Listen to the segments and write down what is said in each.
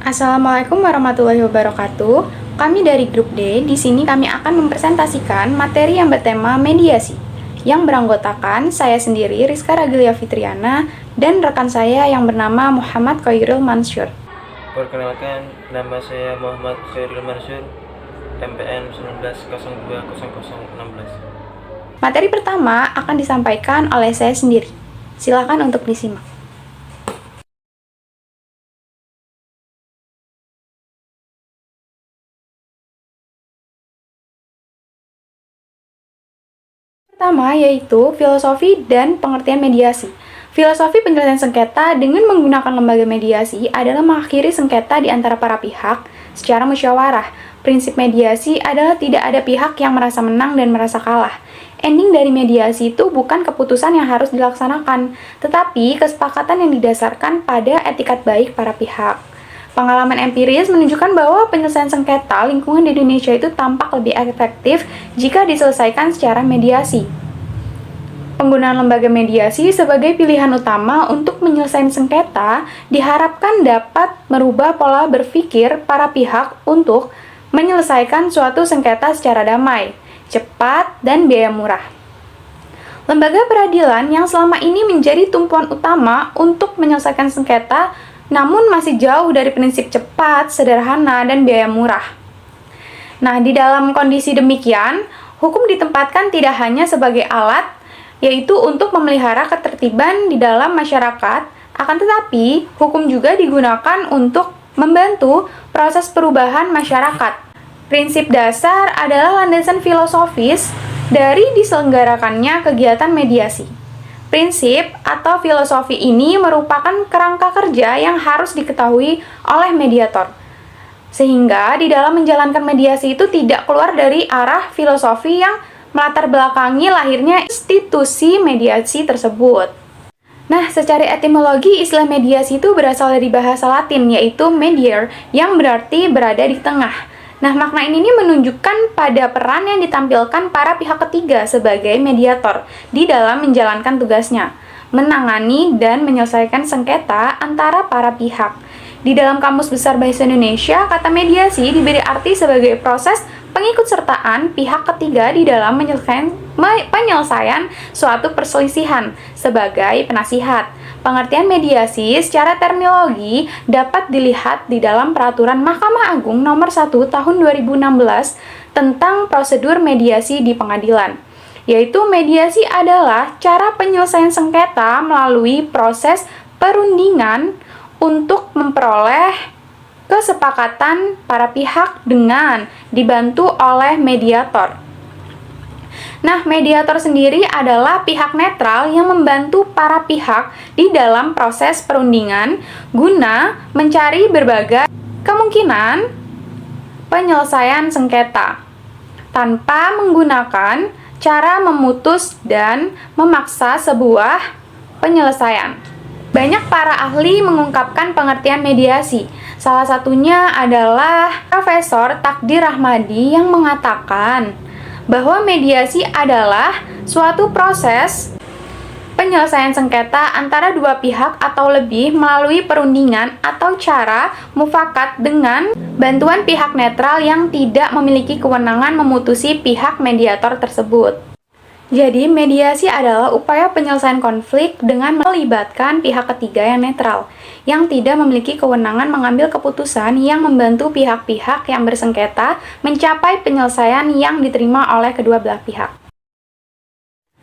Assalamualaikum warahmatullahi wabarakatuh. Kami dari grup D, di sini kami akan mempresentasikan materi yang bertema mediasi, yang beranggotakan saya sendiri, Rizka Ragilia Fitriana, dan rekan saya yang bernama Muhammad Khairul Mansur. Perkenalkan, nama saya Muhammad Khairul Mansur, MPN 19020016. Materi pertama akan disampaikan oleh saya sendiri. Silakan untuk disimak. Pertama yaitu filosofi dan pengertian mediasi. Filosofi penyelesaian sengketa dengan menggunakan lembaga mediasi adalah mengakhiri sengketa di antara para pihak secara musyawarah. Prinsip mediasi adalah tidak ada pihak yang merasa menang dan merasa kalah. Ending dari mediasi itu bukan keputusan yang harus dilaksanakan, tetapi kesepakatan yang didasarkan pada etikat baik para pihak. Pengalaman empiris menunjukkan bahwa penyelesaian sengketa lingkungan di Indonesia itu tampak lebih efektif jika diselesaikan secara mediasi. Penggunaan lembaga mediasi sebagai pilihan utama untuk menyelesaikan sengketa diharapkan dapat merubah pola berpikir para pihak untuk menyelesaikan suatu sengketa secara damai, cepat, dan biaya murah. Lembaga peradilan yang selama ini menjadi tumpuan utama untuk menyelesaikan sengketa namun masih jauh dari prinsip cepat, sederhana, dan biaya murah. Nah, di dalam kondisi demikian, hukum ditempatkan tidak hanya sebagai alat, yaitu untuk memelihara ketertiban di dalam masyarakat, akan tetapi hukum juga digunakan untuk membantu proses perubahan masyarakat. Prinsip dasar adalah landasan filosofis dari diselenggarakannya kegiatan mediasi. Prinsip atau filosofi ini merupakan kerangka kerja yang harus diketahui oleh mediator. Sehingga di dalam menjalankan mediasi itu tidak keluar dari arah filosofi yang melatar belakangi lahirnya institusi mediasi tersebut. Nah, secara etimologi istilah mediasi itu berasal dari bahasa Latin yaitu mediare yang berarti berada di tengah. Nah, makna ini menunjukkan pada peran yang ditampilkan para pihak ketiga sebagai mediator di dalam menjalankan tugasnya, menangani dan menyelesaikan sengketa antara para pihak. Di dalam Kamus Besar Bahasa Indonesia, kata mediasi diberi arti sebagai proses pengikutsertaan pihak ketiga di dalam penyelesaian suatu perselisihan sebagai penasihat. Pengertian mediasi secara terminologi dapat dilihat di dalam Peraturan Mahkamah Agung Nomor 1 Tahun 2016 tentang prosedur mediasi di pengadilan. Yaitu mediasi adalah cara penyelesaian sengketa melalui proses perundingan untuk memperoleh kesepakatan para pihak dengan dibantu oleh mediator. Nah, mediator sendiri adalah pihak netral yang membantu para pihak di dalam proses perundingan guna mencari berbagai kemungkinan penyelesaian sengketa tanpa menggunakan cara memutus dan memaksa sebuah penyelesaian. Banyak para ahli mengungkapkan pengertian mediasi. Salah satunya adalah Profesor Takdir Rahmadi yang mengatakan bahwa mediasi adalah suatu proses penyelesaian sengketa antara dua pihak atau lebih melalui perundingan atau cara mufakat dengan bantuan pihak netral yang tidak memiliki kewenangan memutusi pihak mediator tersebut. Jadi, mediasi adalah upaya penyelesaian konflik dengan melibatkan pihak ketiga yang netral, yang tidak memiliki kewenangan mengambil keputusan yang membantu pihak-pihak yang bersengketa mencapai penyelesaian yang diterima oleh kedua belah pihak.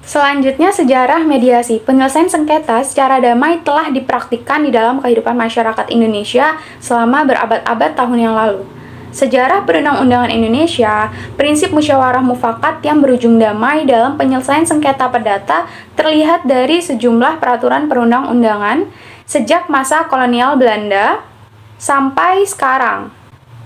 Selanjutnya, sejarah mediasi. Penyelesaian sengketa secara damai telah dipraktikkan di dalam kehidupan masyarakat Indonesia selama berabad-abad tahun yang lalu. Sejarah perundang-undangan Indonesia, prinsip musyawarah mufakat yang berujung damai dalam penyelesaian sengketa perdata terlihat dari sejumlah peraturan perundang-undangan sejak masa kolonial Belanda sampai sekarang.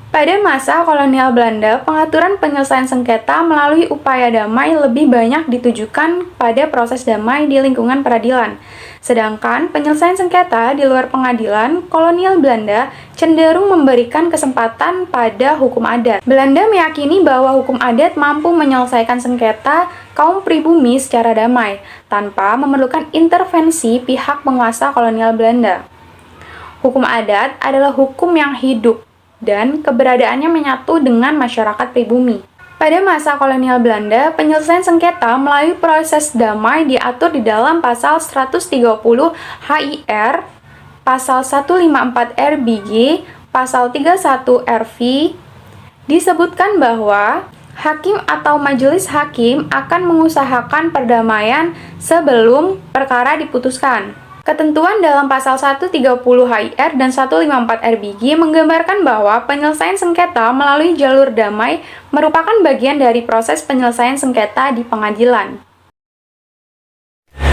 Pada masa kolonial Belanda, pengaturan penyelesaian sengketa melalui upaya damai lebih banyak ditujukan pada proses damai di lingkungan peradilan. Sedangkan penyelesaian sengketa di luar pengadilan, kolonial Belanda cenderung memberikan kesempatan pada hukum adat. Belanda meyakini bahwa hukum adat mampu menyelesaikan sengketa kaum pribumi secara damai, tanpa memerlukan intervensi pihak penguasa kolonial Belanda. Hukum adat adalah hukum yang hidup dan keberadaannya menyatu dengan masyarakat pribumi. Pada masa kolonial Belanda, penyelesaian sengketa melalui proses damai diatur di dalam pasal 130 HIR, pasal 154 RBG, pasal 31 RV. Disebutkan bahwa hakim atau majelis hakim akan mengusahakan perdamaian sebelum perkara diputuskan. Ketentuan dalam pasal 130 HIR dan 154 RBG menggambarkan bahwa penyelesaian sengketa melalui jalur damai merupakan bagian dari proses penyelesaian sengketa di pengadilan.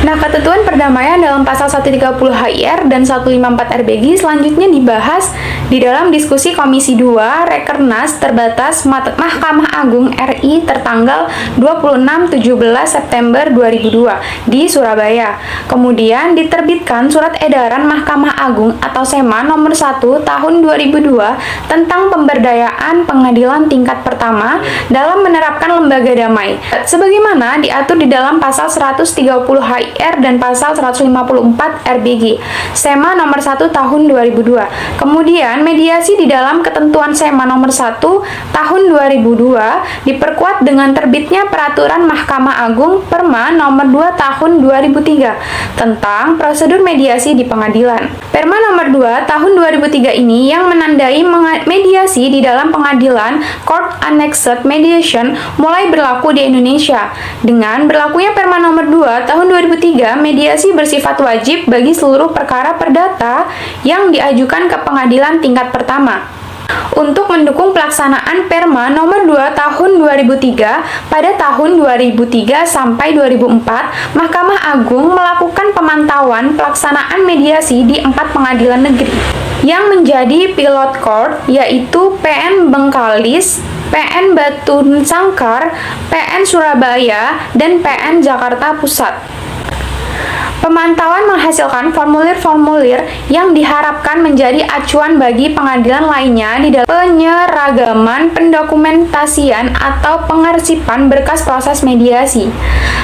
Nah, ketentuan perdamaian dalam pasal 130 HIR dan 154 RBG selanjutnya dibahas di dalam diskusi Komisi 2 Rekernas terbatas Mahkamah Agung RI tertanggal 26-17 September 2002 di Surabaya. Kemudian diterbitkan Surat Edaran Mahkamah Agung atau SEMA nomor 1 tahun 2002 tentang pemberdayaan pengadilan tingkat pertama dalam menerapkan lembaga damai. Sebagaimana diatur di dalam pasal 130 HIR dan pasal 154 RBG, SEMA nomor 1 tahun 2002. Kemudian mediasi di dalam ketentuan SEMA nomor 1 tahun 2002 diperkuat dengan terbitnya Peraturan Mahkamah Agung Perma nomor 2 tahun 2003 tentang prosedur mediasi di pengadilan. Perma nomor 2 tahun 2003 ini yang menandai mediasi di dalam pengadilan Court Annexed Mediation mulai berlaku di Indonesia. Dengan berlakunya Perma nomor 2 tahun 2003, mediasi bersifat wajib bagi seluruh perkara perdata yang diajukan ke pengadilan tingkat pertama. Untuk mendukung pelaksanaan Perma nomor 2 tahun 2003, pada tahun 2003 sampai 2004, Mahkamah Agung melakukan pemantauan pelaksanaan mediasi di 4 pengadilan negeri yang menjadi pilot court, yaitu PN Bengkalis, PN Batu Sangkar, PN Surabaya, dan PN Jakarta Pusat. Pemantauan menghasilkan formulir-formulir yang diharapkan menjadi acuan bagi pengadilan lainnya di dalam penyeragaman pendokumentasian atau pengarsipan berkas proses mediasi.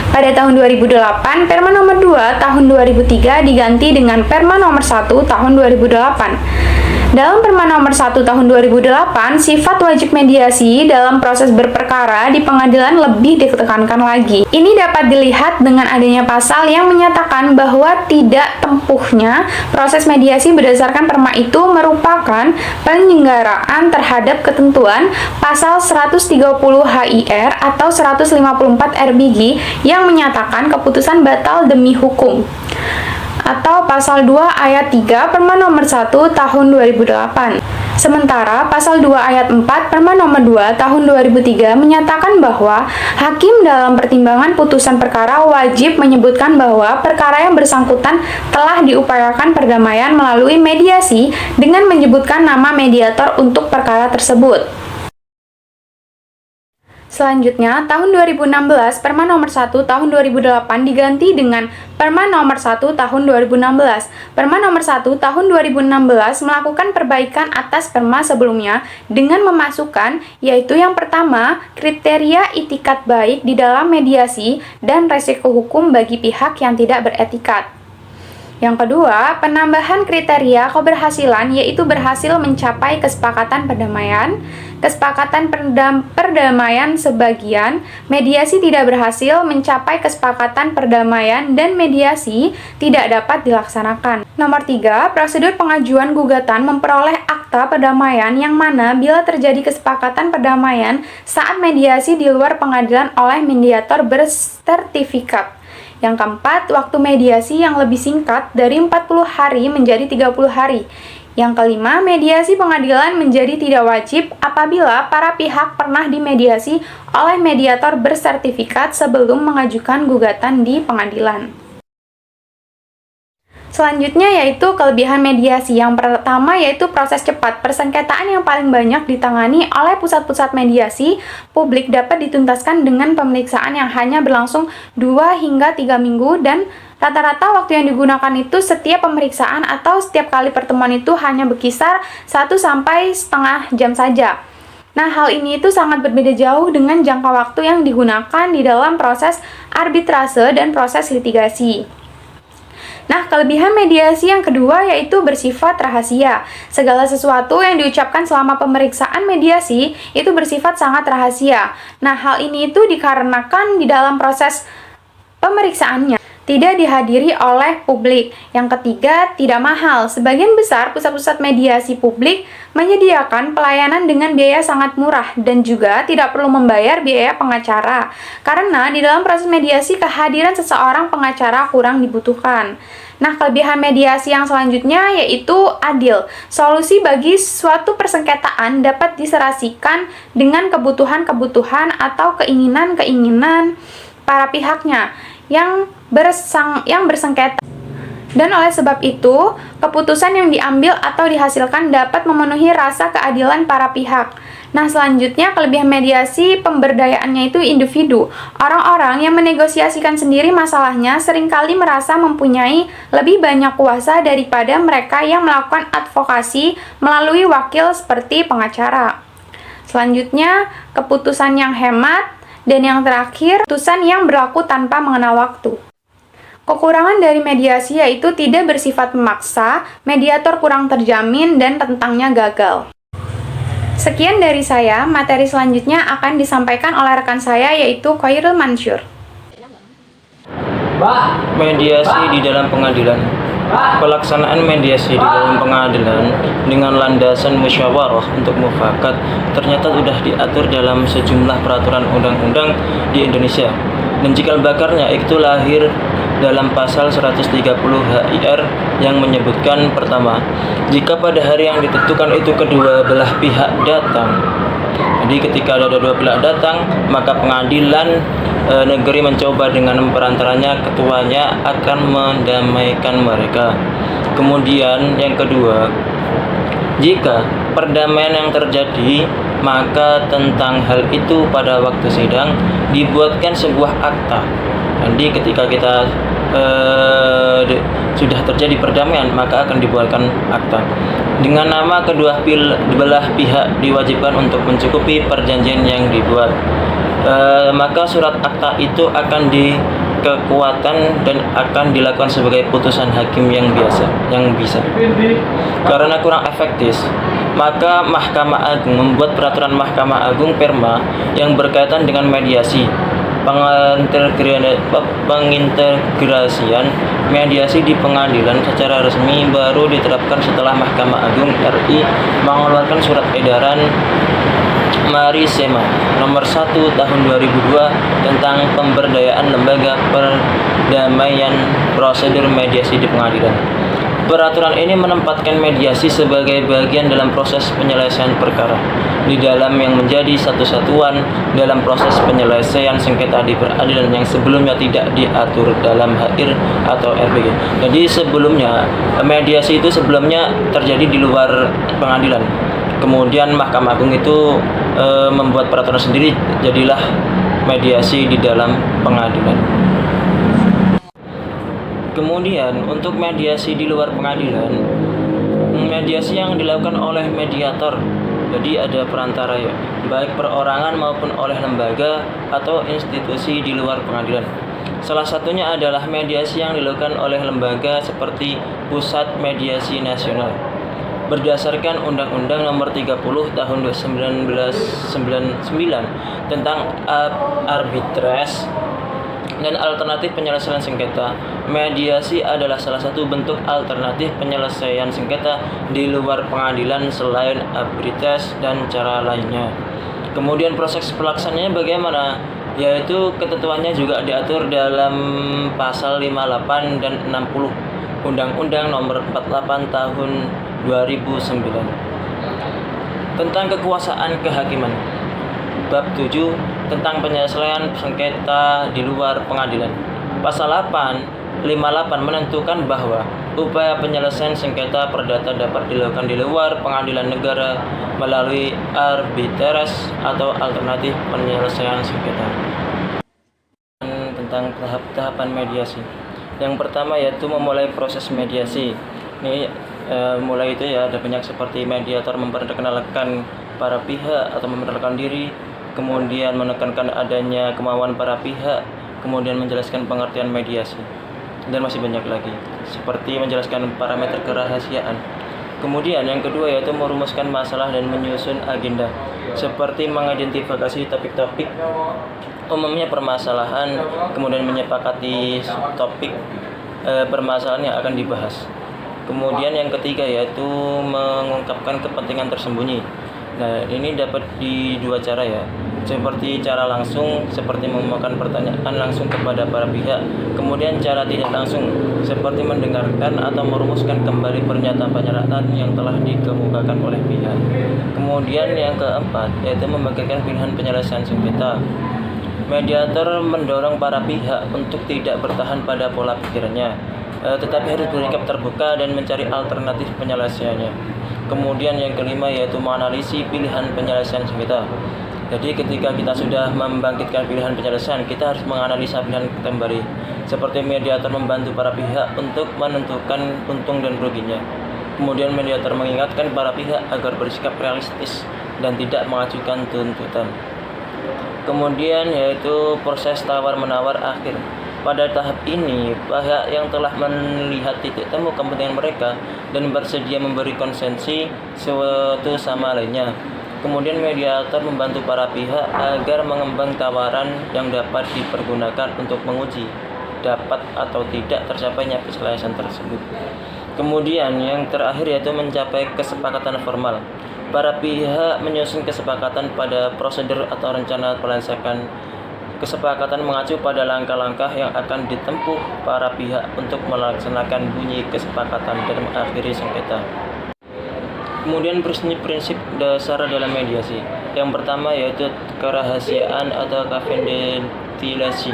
Pada tahun 2008, Perma nomor 2 tahun 2003 diganti dengan Perma nomor 1 tahun 2008. Dalam Perma nomor 1 tahun 2008, sifat wajib mediasi dalam proses berperkara di pengadilan lebih ditekankan lagi. Ini dapat dilihat dengan adanya pasal yang menyatakan bahwa tidak tempuhnya proses mediasi berdasarkan Perma itu merupakan penyelenggaraan terhadap ketentuan pasal 130 HIR atau 154 RBG yang menyatakan keputusan batal demi hukum, atau pasal 2 ayat 3 Perma nomor 1 tahun 2008. Sementara pasal 2 ayat 4 Perma nomor 2 tahun 2003 menyatakan bahwa hakim dalam pertimbangan putusan perkara wajib menyebutkan bahwa perkara yang bersangkutan telah diupayakan perdamaian melalui mediasi dengan menyebutkan nama mediator untuk perkara tersebut. Selanjutnya, tahun 2016, Perma nomor 1 tahun 2008 diganti dengan Perma nomor 1 tahun 2016. Perma nomor 1 tahun 2016 melakukan perbaikan atas Perma sebelumnya dengan memasukkan, yaitu yang pertama, kriteria itikat baik di dalam mediasi dan resiko hukum bagi pihak yang tidak beretikat. Yang kedua, penambahan kriteria keberhasilan, yaitu berhasil mencapai kesepakatan perdamaian, kesepakatan perdamaian sebagian, mediasi tidak berhasil mencapai kesepakatan perdamaian, dan mediasi tidak dapat dilaksanakan. Nomor 3, prosedur pengajuan gugatan memperoleh akta perdamaian yang mana bila terjadi kesepakatan perdamaian saat mediasi di luar pengadilan oleh mediator bersertifikat. Yang keempat, waktu mediasi yang lebih singkat dari 40 hari menjadi 30 hari. Yang kelima, mediasi pengadilan menjadi tidak wajib apabila para pihak pernah dimediasi oleh mediator bersertifikat sebelum mengajukan gugatan di pengadilan. Selanjutnya yaitu kelebihan mediasi. Yang pertama yaitu proses cepat. Persengketaan yang paling banyak ditangani oleh pusat-pusat mediasi publik dapat dituntaskan dengan pemeriksaan yang hanya berlangsung 2 hingga 3 minggu dan rata-rata waktu yang digunakan itu setiap pemeriksaan atau setiap kali pertemuan itu hanya berkisar 1 sampai setengah jam saja. Nah, hal ini itu sangat berbeda jauh dengan jangka waktu yang digunakan di dalam proses arbitrase dan proses litigasi. Nah, kelebihan mediasi yang kedua yaitu bersifat rahasia. Segala sesuatu yang diucapkan selama pemeriksaan mediasi itu bersifat sangat rahasia. Nah, hal ini itu dikarenakan di dalam proses pemeriksaannya tidak dihadiri oleh publik. Yang ketiga, tidak mahal. Sebagian besar pusat-pusat mediasi publik menyediakan pelayanan dengan biaya sangat murah dan juga tidak perlu membayar biaya pengacara. Karena di dalam proses mediasi kehadiran seseorang pengacara kurang dibutuhkan. Nah, kelebihan mediasi yang selanjutnya yaitu adil. Solusi bagi suatu persengketaan dapat diserasikan dengan kebutuhan-kebutuhan atau keinginan-keinginan para pihaknya yang bersengketa. Dan oleh sebab itu, keputusan yang diambil atau dihasilkan dapat memenuhi rasa keadilan para pihak. Nah, selanjutnya kelebihan mediasi pemberdayaannya itu individu. Orang-orang yang menegosiasikan sendiri masalahnya seringkali merasa mempunyai lebih banyak kuasa daripada mereka yang melakukan advokasi melalui wakil seperti pengacara. Selanjutnya, keputusan yang hemat. Dan yang terakhir, keputusan yang berlaku tanpa mengenal waktu. Kekurangan dari mediasi yaitu tidak bersifat memaksa, mediator kurang terjamin, dan rentangnya gagal. Sekian dari saya, materi selanjutnya akan disampaikan oleh rekan saya yaitu Khairul Mansur. Mediasi di dalam pengadilan. Pelaksanaan mediasi di dalam pengadilan dengan landasan musyawarah untuk mufakat ternyata sudah diatur dalam sejumlah peraturan undang-undang di Indonesia. Dan cikal bakarnya itu lahir dalam pasal 130 HIR yang menyebutkan pertama, jika pada hari yang ditentukan itu kedua belah pihak datang. Jadi ketika ada dua pihak datang, maka pengadilan negeri mencoba dengan perantaranya ketuanya akan mendamaikan mereka. Kemudian yang kedua, jika perdamaian yang terjadi, maka tentang hal itu pada waktu sidang dibuatkan sebuah akta. Jadi ketika kita sudah terjadi perdamaian, maka akan dibuatkan akta dengan nama kedua belah pihak diwajibkan untuk mencukupi perjanjian yang dibuat. Maka surat akta itu akan dikekuatan dan akan dilakukan sebagai putusan hakim yang bisa. Karena kurang efektif, maka Mahkamah Agung membuat peraturan Mahkamah Agung Perma yang berkaitan dengan mediasi. Pengintegrasian mediasi di pengadilan secara resmi baru diterapkan setelah Mahkamah Agung RI mengeluarkan surat edaran Marisema nomor 1 tahun 2002 tentang pemberdayaan lembaga perdamaian prosedur mediasi di pengadilan. Peraturan ini menempatkan mediasi sebagai bagian dalam proses penyelesaian perkara di dalam yang menjadi satu satuan dalam proses penyelesaian sengketa di peradilan yang sebelumnya tidak diatur dalam HIR atau RPG. Jadi sebelumnya mediasi itu sebelumnya terjadi di luar pengadilan. Kemudian Mahkamah Agung itu membuat peraturan sendiri, jadilah mediasi di dalam pengadilan. Kemudian untuk mediasi di luar pengadilan, mediasi yang dilakukan oleh mediator. Jadi ada perantara ya, baik perorangan maupun oleh lembaga atau institusi di luar pengadilan. Salah satunya adalah mediasi yang dilakukan oleh lembaga seperti Pusat Mediasi Nasional. Berdasarkan Undang-Undang Nomor 30 Tahun 1999 tentang arbitras dan alternatif penyelesaian sengketa, mediasi adalah salah satu bentuk alternatif penyelesaian sengketa di luar pengadilan selain arbitras dan cara lainnya. Kemudian proses pelaksanaannya bagaimana? Yaitu ketentuannya juga diatur dalam pasal 58 dan 60 Undang-Undang Nomor 48 Tahun 2009 tentang kekuasaan kehakiman. Bab 7 tentang penyelesaian sengketa di luar pengadilan. Pasal 58 menentukan bahwa upaya penyelesaian sengketa perdata dapat dilakukan di luar pengadilan negara melalui arbitras atau alternatif penyelesaian sengketa. Tentang tahapan mediasi. Yang pertama yaitu memulai proses mediasi. Ini mulai itu ya ada banyak seperti mediator memperkenalkan para pihak atau memperkenalkan diri, kemudian menekankan adanya kemauan para pihak, kemudian menjelaskan pengertian mediasi. dan masih banyak lagi, seperti menjelaskan parameter kerahasiaan. Kemudian yang kedua yaitu merumuskan masalah dan menyusun agenda, seperti mengidentifikasi topik-topik, umumnya permasalahan, kemudian menyepakati topik permasalahan yang akan dibahas. Kemudian yang ketiga yaitu mengungkapkan kepentingan tersembunyi. Nah, ini dapat di dua cara ya. Seperti cara langsung, seperti memakan pertanyaan langsung kepada para pihak. Kemudian cara tidak langsung, seperti mendengarkan atau merumuskan kembali pernyataan-pernyataan yang telah dikemukakan oleh pihak. Kemudian yang keempat, yaitu membagikan pilihan penyelesaian sengketa. Mediator mendorong para pihak untuk tidak bertahan pada pola pikirannya, tetapi harus bersikap terbuka dan mencari alternatif penyelesaiannya. Kemudian yang kelima yaitu menganalisis pilihan penyelesaian sengketa. Jadi ketika kita sudah membangkitkan pilihan penyelesaian, kita harus menganalisa pilihan kembali. Seperti mediator membantu para pihak untuk menentukan untung dan ruginya. Kemudian mediator mengingatkan para pihak agar bersikap realistis dan tidak mengajukan tuntutan. Kemudian yaitu proses tawar-menawar akhir. Pada tahap ini, pihak yang telah melihat titik temu kepentingan mereka dan bersedia memberi konsensi suatu sama lainnya. Kemudian mediator membantu para pihak agar mengembang tawaran yang dapat dipergunakan untuk menguji dapat atau tidak tercapainya penyelesaian tersebut. Kemudian yang terakhir yaitu mencapai kesepakatan formal. Para pihak menyusun kesepakatan pada prosedur atau rencana penyelesaian. Kesepakatan mengacu pada langkah-langkah yang akan ditempuh para pihak untuk melaksanakan bunyi kesepakatan dan mengakhiri sengketa. Kemudian prinsip dasar dalam mediasi. Yang pertama yaitu kerahasiaan atau konfidensialitas.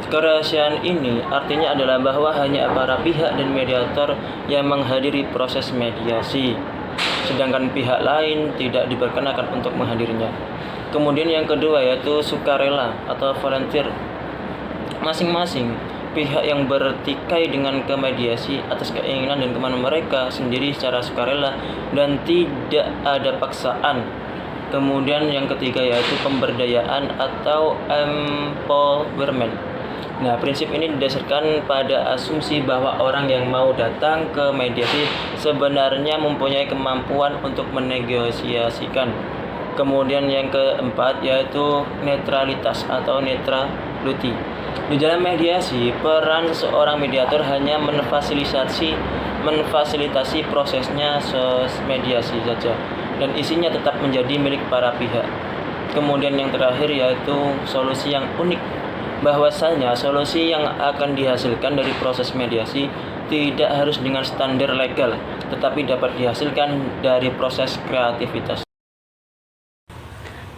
Kerahasiaan ini artinya adalah bahwa hanya para pihak dan mediator yang menghadiri proses mediasi, sedangkan pihak lain tidak diperkenakan untuk menghadirinya. Kemudian yang kedua yaitu sukarela atau volunteer. Masing-masing pihak yang bertikai dengan mediasi atas keinginan dan kemauan mereka sendiri secara sukarela dan tidak ada paksaan. Kemudian yang ketiga yaitu pemberdayaan atau empowerment. Nah, prinsip ini didasarkan pada asumsi bahwa orang yang mau datang ke mediasi sebenarnya mempunyai kemampuan untuk menegosiasikan. Kemudian yang keempat yaitu netralitas atau neutrality. Di dalam mediasi, peran seorang mediator hanya memfasilitasi prosesnya mediasi saja dan isinya tetap menjadi milik para pihak. Kemudian yang terakhir yaitu solusi yang unik, bahwasanya solusi yang akan dihasilkan dari proses mediasi tidak harus dengan standar legal, tetapi dapat dihasilkan dari proses kreativitas.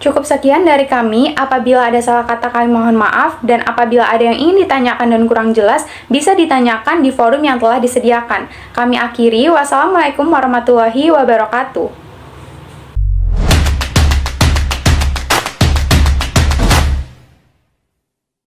Cukup sekian dari kami. Apabila ada salah kata kami mohon maaf, dan apabila ada yang ingin ditanyakan dan kurang jelas, bisa ditanyakan di forum yang telah disediakan. Kami akhiri, wassalamualaikum warahmatullahi wabarakatuh.